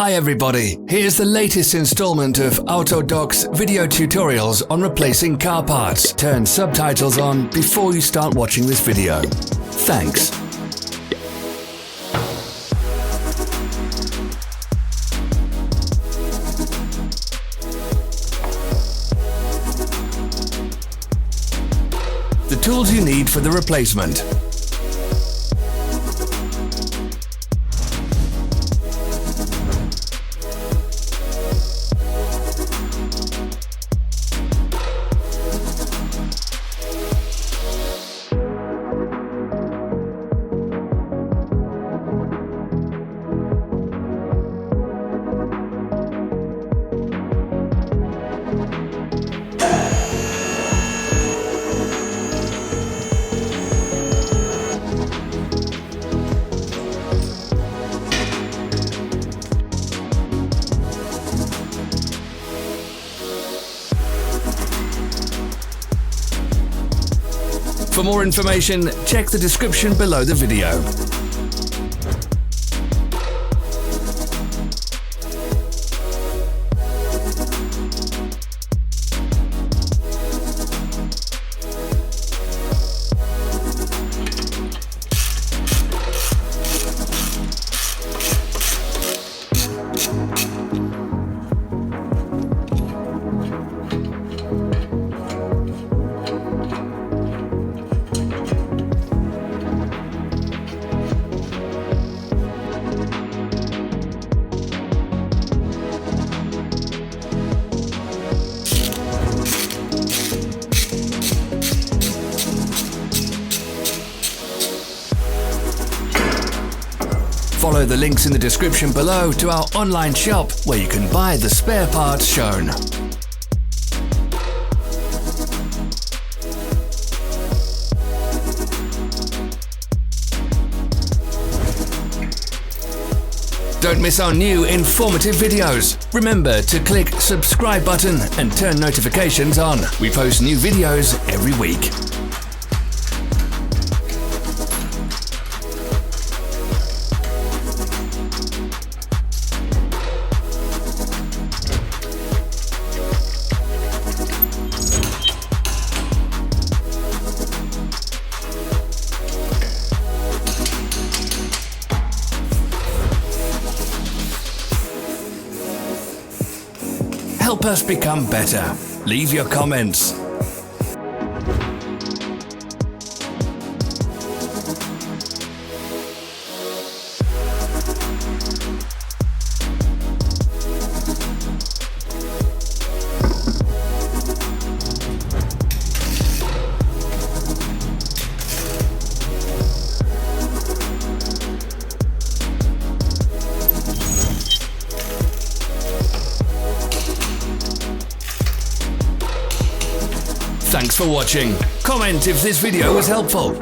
Hi everybody, here's the latest installment of Autodoc's video tutorials on replacing car parts. Turn subtitles on before you start watching this video. Thanks. The tools you need for the replacement. For more information, check the description below the video. Follow the links in the description below to our online shop where you can buy the spare parts shown. Don't miss our new informative videos. Remember to click subscribe button and turn notifications on. We post new videos every week. Help us become better. Leave your comments. Thanks for watching. Comment if this video was helpful.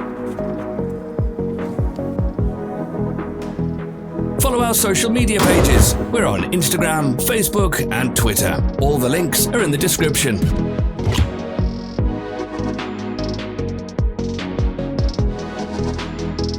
Follow our social media pages. We're on Instagram, Facebook and Twitter. All the links are in the description.